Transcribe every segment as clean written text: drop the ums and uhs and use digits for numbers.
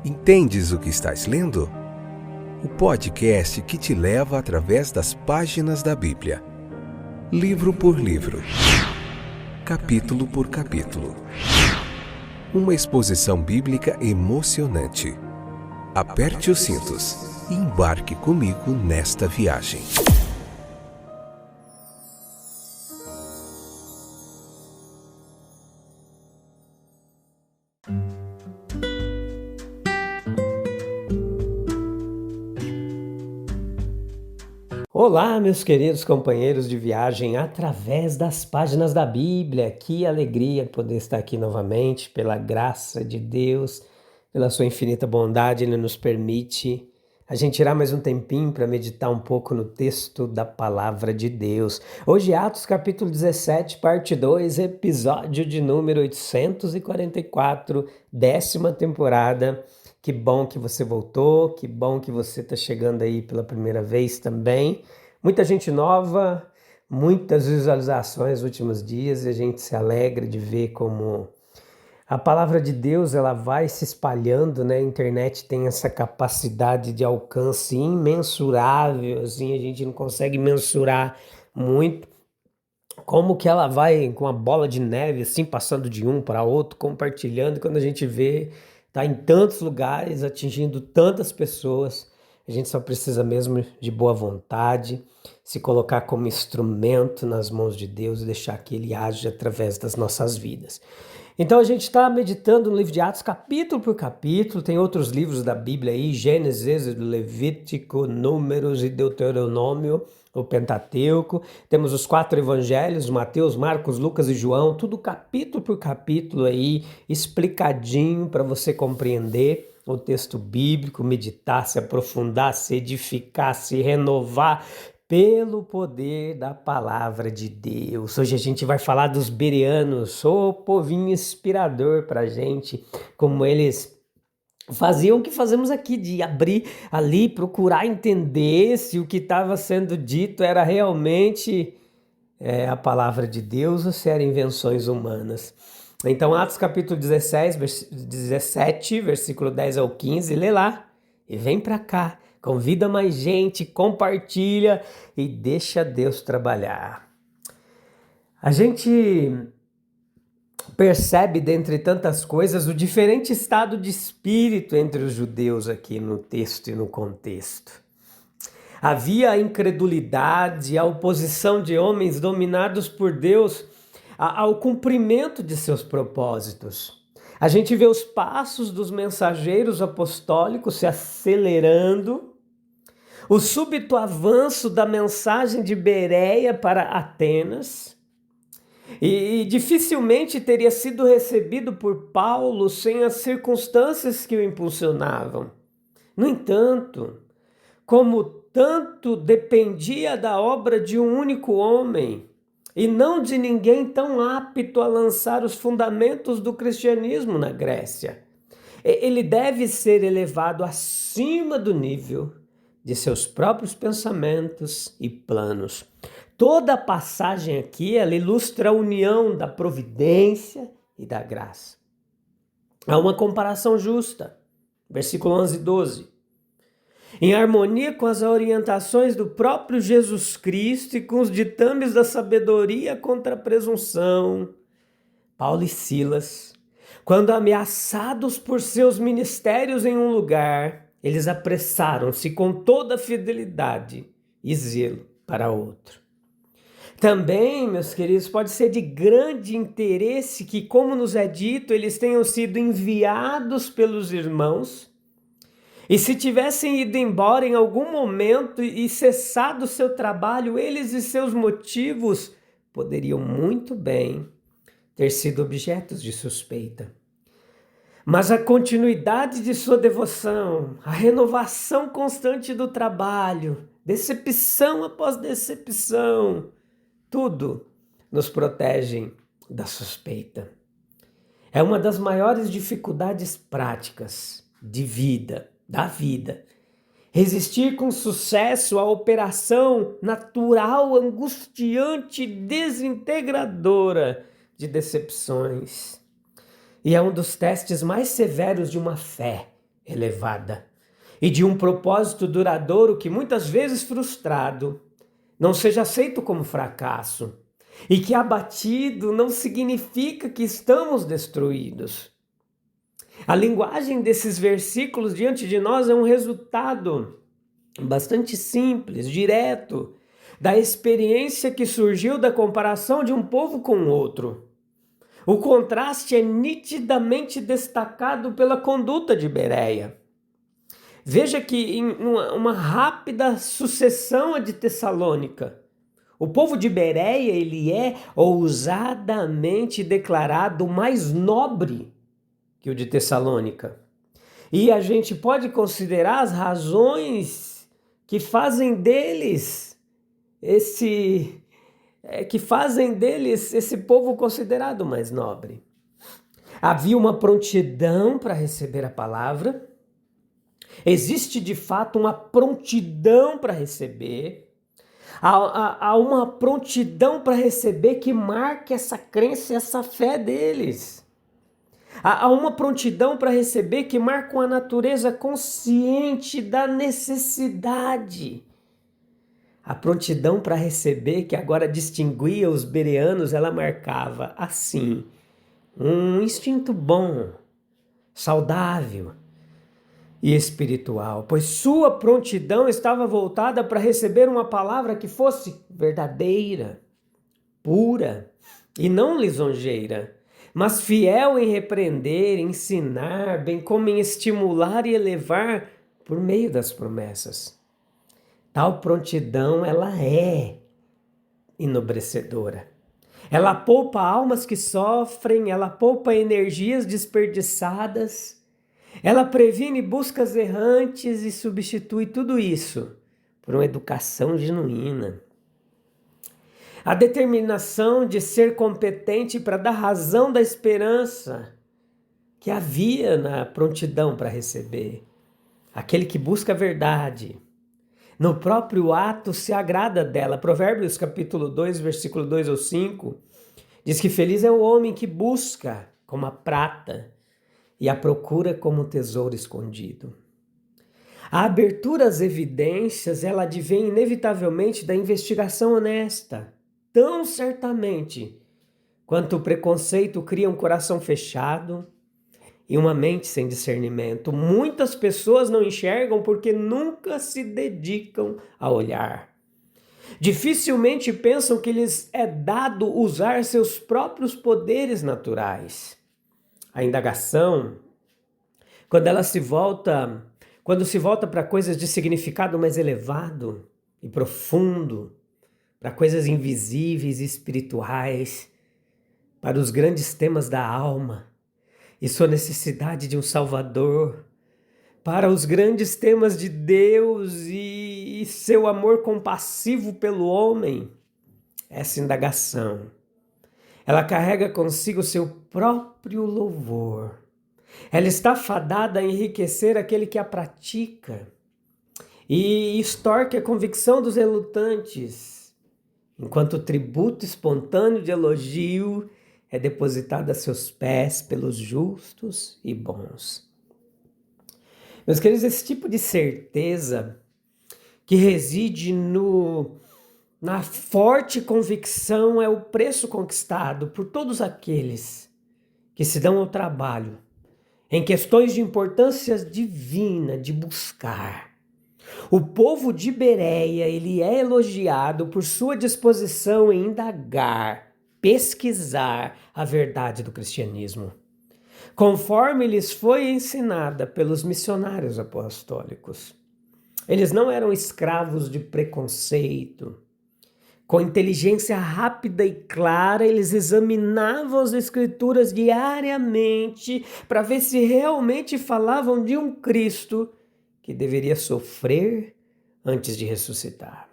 Entendes o que estás lendo? O podcast que te leva através das páginas da Bíblia. Livro por livro. Capítulo por capítulo. Uma exposição bíblica emocionante. Aperte os cintos e embarque comigo nesta viagem. Olá, meus queridos companheiros de viagem através das páginas da Bíblia. Que alegria poder estar aqui novamente, pela graça de Deus, pela sua infinita bondade, Ele nos permite a gente tirar mais um tempinho para meditar um pouco no texto da Palavra de Deus. Hoje, Atos capítulo 17, parte 2, episódio de número 844, 10ª temporada. Que bom que você voltou, que bom que você está chegando aí pela primeira vez também. Muita gente nova, muitas visualizações nos últimos dias e a gente se alegra de ver como a palavra de Deus ela vai se espalhando, né? A internet tem essa capacidade de alcance imensurável, assim, a gente não consegue mensurar muito como que ela vai com a bola de neve, assim, passando de um para outro, compartilhando, quando a gente vê, tá em tantos lugares, atingindo tantas pessoas. A gente só precisa mesmo de boa vontade, se colocar como instrumento nas mãos de Deus e deixar que Ele age através das nossas vidas. Então a gente está meditando no livro de Atos capítulo por capítulo, tem outros livros da Bíblia aí, Gênesis, Levítico, Números e Deuteronômio, o Pentateuco. Temos os 4 evangelhos, Mateus, Marcos, Lucas e João, tudo capítulo por capítulo aí, explicadinho para você compreender o texto bíblico, meditar, se aprofundar, se edificar, se renovar pelo poder da palavra de Deus. Hoje a gente vai falar dos bereanos, o povinho inspirador para a gente, como eles faziam o que fazemos aqui, de abrir ali, procurar entender se o que estava sendo dito era realmente a palavra de Deus ou se eram invenções humanas. Então, Atos capítulo 17, versículo 10 ao 15, lê lá e vem para cá. Convida mais gente, compartilha e deixa Deus trabalhar. A gente percebe, dentre tantas coisas, o diferente estado de espírito entre os judeus aqui no texto e no contexto. Havia a incredulidade, a oposição de homens dominados por Deus ao cumprimento de seus propósitos. A gente vê os passos dos mensageiros apostólicos se acelerando, o súbito avanço da mensagem de Bereia para Atenas, e dificilmente teria sido recebido por Paulo sem as circunstâncias que o impulsionavam. No entanto, como tanto dependia da obra de um único homem, e não de ninguém tão apto a lançar os fundamentos do cristianismo na Grécia, ele deve ser elevado acima do nível de seus próprios pensamentos e planos. Toda a passagem aqui, ela ilustra a união da providência e da graça. Há uma comparação justa. Versículo 11 e 12. Em harmonia com as orientações do próprio Jesus Cristo e com os ditames da sabedoria contra a presunção, Paulo e Silas, quando ameaçados por seus ministérios em um lugar, eles apressaram-se com toda fidelidade e zelo para outro. Também, meus queridos, pode ser de grande interesse que, como nos é dito, eles tenham sido enviados pelos irmãos e se tivessem ido embora em algum momento e cessado o seu trabalho, eles e seus motivos poderiam muito bem ter sido objetos de suspeita. Mas a continuidade de sua devoção, a renovação constante do trabalho, decepção após decepção, tudo nos protege da suspeita. É uma das maiores dificuldades práticas de vida, da vida. Resistir com sucesso à operação natural, angustiante, desintegradora de decepções. E é um dos testes mais severos de uma fé elevada e de um propósito duradouro que muitas vezes frustrado não seja aceito como fracasso e que abatido não significa que estamos destruídos. A linguagem desses versículos diante de nós é um resultado bastante simples, direto, da experiência que surgiu da comparação de um povo com o outro. O contraste é nitidamente destacado pela conduta de Bereia. Veja que em uma rápida sucessão de Tessalônica, o povo de Bereia ele é ousadamente declarado mais nobre que o de Tessalônica. E a gente pode considerar as razões que fazem deles esse povo considerado mais nobre. Havia uma prontidão para receber a palavra. Existe de fato uma prontidão para receber. Há uma prontidão para receber que marque essa crença, essa fé deles. Há uma prontidão para receber que marca uma natureza consciente da necessidade. A prontidão para receber que agora distinguia os bereanos, ela marcava assim, um instinto bom, saudável e espiritual, pois sua prontidão estava voltada para receber uma palavra que fosse verdadeira, pura e não lisonjeira, mas fiel em repreender, ensinar, bem como em estimular e elevar por meio das promessas. Tal prontidão, ela é enobrecedora. Ela poupa almas que sofrem, ela poupa energias desperdiçadas, ela previne buscas errantes e substitui tudo isso por uma educação genuína. A determinação de ser competente para dar razão da esperança que havia na prontidão para receber. Aquele que busca a verdade, no próprio ato se agrada dela. Provérbios capítulo 2, versículo 2 ou 5, diz que feliz é o homem que busca como a prata e a procura como um tesouro escondido. A abertura às evidências, ela advém inevitavelmente da investigação honesta, tão certamente quanto o preconceito cria um coração fechado e uma mente sem discernimento. Muitas pessoas não enxergam porque nunca se dedicam a olhar. Dificilmente pensam que lhes é dado usar seus próprios poderes naturais. A indagação, quando se volta para coisas de significado mais elevado e profundo, para coisas invisíveis e espirituais, para os grandes temas da alma e sua necessidade de um Salvador, para os grandes temas de Deus e seu amor compassivo pelo homem, essa indagação, ela carrega consigo seu próprio louvor. Ela está fadada a enriquecer aquele que a pratica e extorque a convicção dos relutantes, enquanto o tributo espontâneo de elogio é depositado a seus pés pelos justos e bons. Meus queridos, esse tipo de certeza que reside na forte convicção é o preço conquistado por todos aqueles que se dão ao trabalho em questões de importância divina de buscar. O povo de Bereia, ele é elogiado por sua disposição em indagar, pesquisar a verdade do cristianismo, conforme lhes foi ensinada pelos missionários apostólicos. Eles não eram escravos de preconceito. Com inteligência rápida e clara, eles examinavam as escrituras diariamente para ver se realmente falavam de um Cristo que deveria sofrer antes de ressuscitar.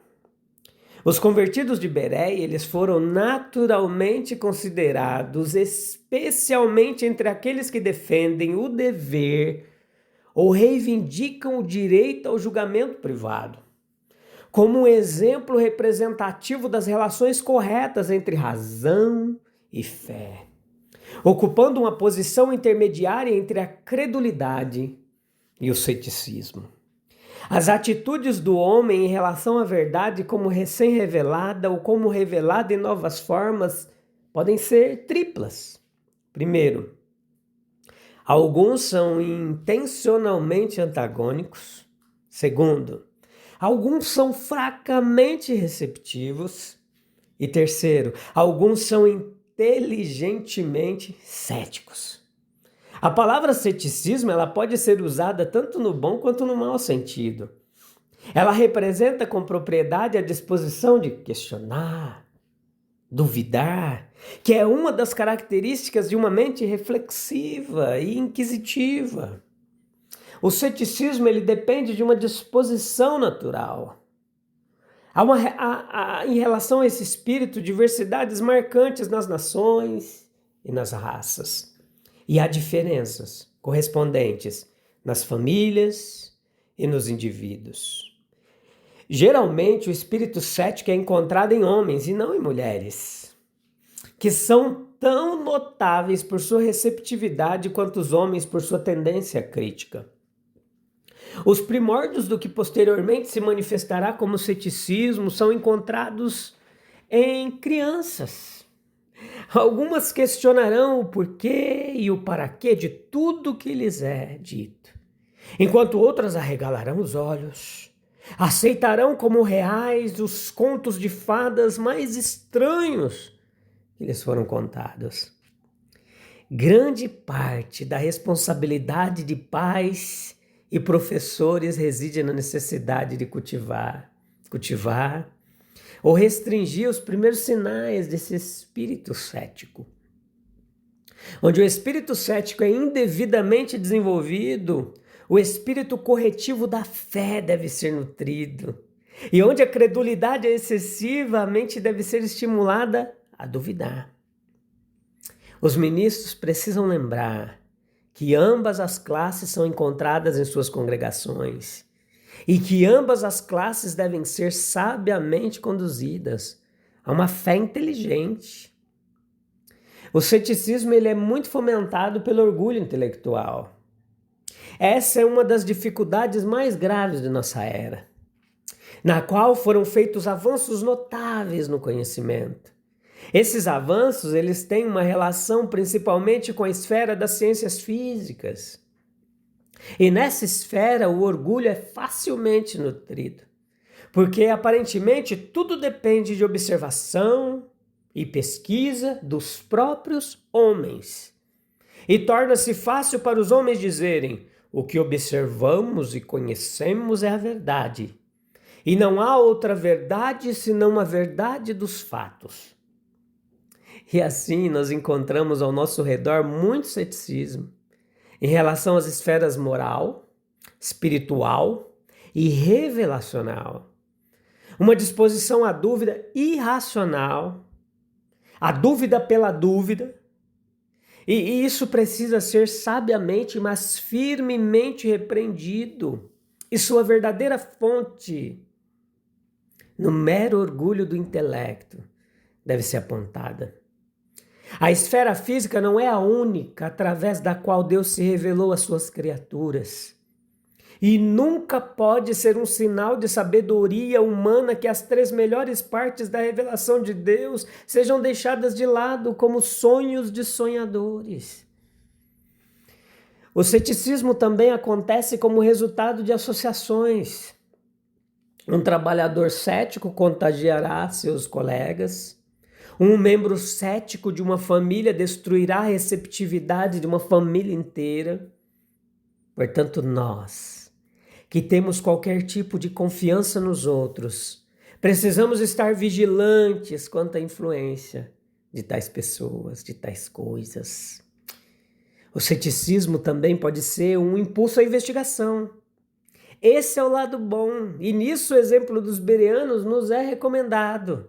Os convertidos de Bereia, eles foram naturalmente considerados, especialmente entre aqueles que defendem o dever ou reivindicam o direito ao julgamento privado, como um exemplo representativo das relações corretas entre razão e fé, ocupando uma posição intermediária entre a credulidade e o ceticismo. As atitudes do homem em relação à verdade como recém-revelada ou como revelada em novas formas podem ser triplas. Primeiro, alguns são intencionalmente antagônicos. Segundo, alguns são fracamente receptivos. E terceiro, alguns são inteligentemente céticos. A palavra ceticismo ela pode ser usada tanto no bom quanto no mau sentido. Ela representa com propriedade a disposição de questionar, duvidar, que é uma das características de uma mente reflexiva e inquisitiva. O ceticismo ele depende de uma disposição natural. Em relação a esse espírito, diversidades marcantes nas nações e nas raças. E há diferenças correspondentes nas famílias e nos indivíduos. Geralmente, o espírito cético é encontrado em homens e não em mulheres, que são tão notáveis por sua receptividade quanto os homens por sua tendência crítica. Os primórdios do que posteriormente se manifestará como ceticismo são encontrados em crianças. Algumas questionarão o porquê e o paraquê de tudo que lhes é dito, enquanto outras arregalarão os olhos, aceitarão como reais os contos de fadas mais estranhos que lhes foram contados. Grande parte da responsabilidade de pais e professores reside na necessidade de cultivar ou restringir os primeiros sinais desse espírito cético. Onde o espírito cético é indevidamente desenvolvido, o espírito corretivo da fé deve ser nutrido. E onde a credulidade é excessiva, a mente deve ser estimulada a duvidar. Os ministros precisam lembrar que ambas as classes são encontradas em suas congregações e que ambas as classes devem ser sabiamente conduzidas a uma fé inteligente. O ceticismo ele é muito fomentado pelo orgulho intelectual. Essa é uma das dificuldades mais graves de nossa era, na qual foram feitos avanços notáveis no conhecimento. Esses avanços eles têm uma relação principalmente com a esfera das ciências físicas. E nessa esfera o orgulho é facilmente nutrido, porque aparentemente tudo depende de observação e pesquisa dos próprios homens. E torna-se fácil para os homens dizerem: o que observamos e conhecemos é a verdade. E não há outra verdade senão a verdade dos fatos. E assim nós encontramos ao nosso redor muito ceticismo em relação às esferas moral, espiritual e revelacional. Uma disposição à dúvida irracional, a dúvida pela dúvida, e isso precisa ser sabiamente, mas firmemente repreendido. E sua verdadeira fonte, no mero orgulho do intelecto, deve ser apontada. A esfera física não é a única através da qual Deus se revelou às suas criaturas. E nunca pode ser um sinal de sabedoria humana que as 3 melhores partes da revelação de Deus sejam deixadas de lado como sonhos de sonhadores. O ceticismo também acontece como resultado de associações. Um trabalhador cético contagiará seus colegas. Um membro cético de uma família destruirá a receptividade de uma família inteira. Portanto, nós, que temos qualquer tipo de confiança nos outros, precisamos estar vigilantes quanto à influência de tais pessoas, de tais coisas. O ceticismo também pode ser um impulso à investigação. Esse é o lado bom, e nisso o exemplo dos bereanos nos é recomendado.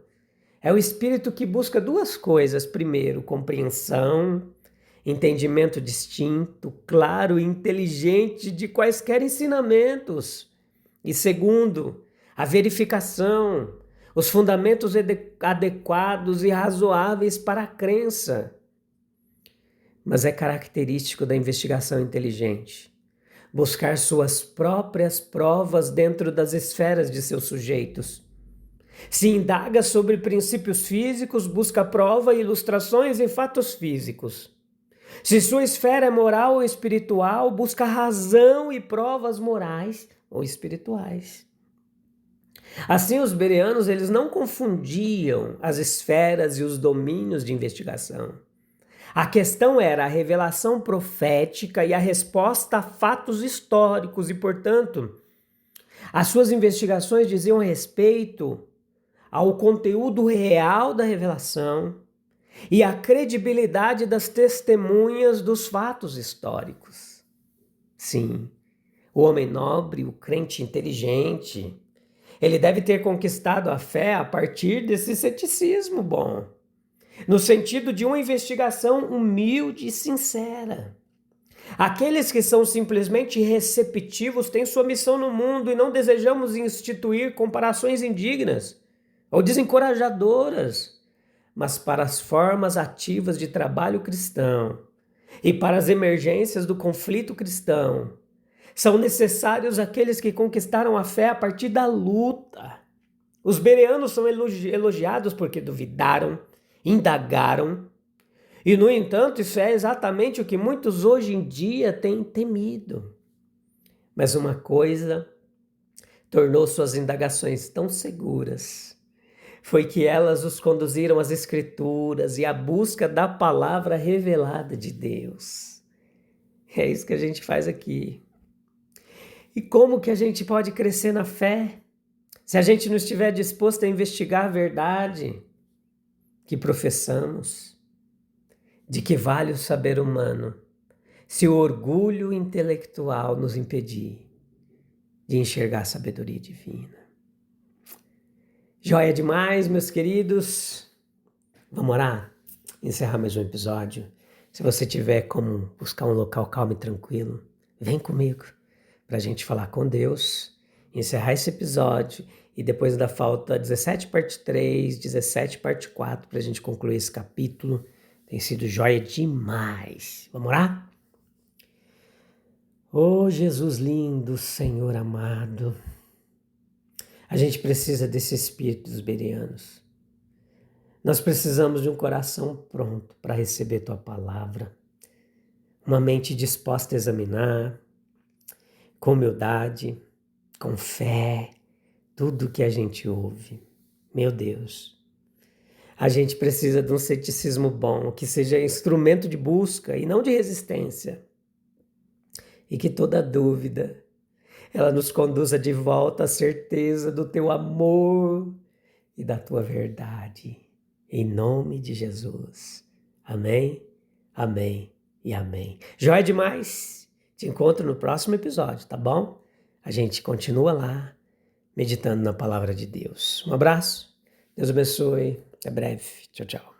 É o espírito que busca 2 coisas. Primeiro, compreensão, entendimento distinto, claro e inteligente de quaisquer ensinamentos. E segundo, a verificação, os fundamentos adequados e razoáveis para a crença. Mas é característico da investigação inteligente buscar suas próprias provas dentro das esferas de seus sujeitos. Se indaga sobre princípios físicos, busca prova e ilustrações em fatos físicos. Se sua esfera é moral ou espiritual, busca razão e provas morais ou espirituais. Assim, os bereanos eles não confundiam as esferas e os domínios de investigação. A questão era a revelação profética e a resposta a fatos históricos e, portanto, as suas investigações diziam respeito ao conteúdo real da revelação e à credibilidade das testemunhas dos fatos históricos. Sim, o homem nobre, o crente inteligente, ele deve ter conquistado a fé a partir desse ceticismo bom, no sentido de uma investigação humilde e sincera. Aqueles que são simplesmente receptivos têm sua missão no mundo e não desejamos instituir comparações indignas ou desencorajadoras, mas para as formas ativas de trabalho cristão e para as emergências do conflito cristão, são necessários aqueles que conquistaram a fé a partir da luta. Os bereanos são elogiados porque duvidaram, indagaram, e no entanto isso é exatamente o que muitos hoje em dia têm temido. Mas uma coisa tornou suas indagações tão seguras, foi que elas os conduziram às Escrituras e à busca da palavra revelada de Deus. É isso que a gente faz aqui. E como que a gente pode crescer na fé se a gente não estiver disposto a investigar a verdade que professamos? De que vale o saber humano se o orgulho intelectual nos impedir de enxergar a sabedoria divina? Joia demais, meus queridos. Vamos orar? Encerrar mais um episódio. Se você tiver como buscar um local calmo e tranquilo, vem comigo para a gente falar com Deus, encerrar esse episódio e depois ainda falta 17 parte 3, 17 parte 4 para a gente concluir esse capítulo. Tem sido joia demais. Vamos orar? Oh, Jesus lindo, Senhor amado. A gente precisa desse espírito dos bereanos. Nós precisamos de um coração pronto para receber Tua palavra. Uma mente disposta a examinar, com humildade, com fé, tudo que a gente ouve. Meu Deus, a gente precisa de um ceticismo bom, que seja instrumento de busca e não de resistência. E que toda dúvida, ela nos conduza de volta à certeza do Teu amor e da Tua verdade. Em nome de Jesus. Amém, amém e amém. Joia demais! Te encontro no próximo episódio, tá bom? A gente continua lá, meditando na palavra de Deus. Um abraço, Deus abençoe, até breve. Tchau, tchau.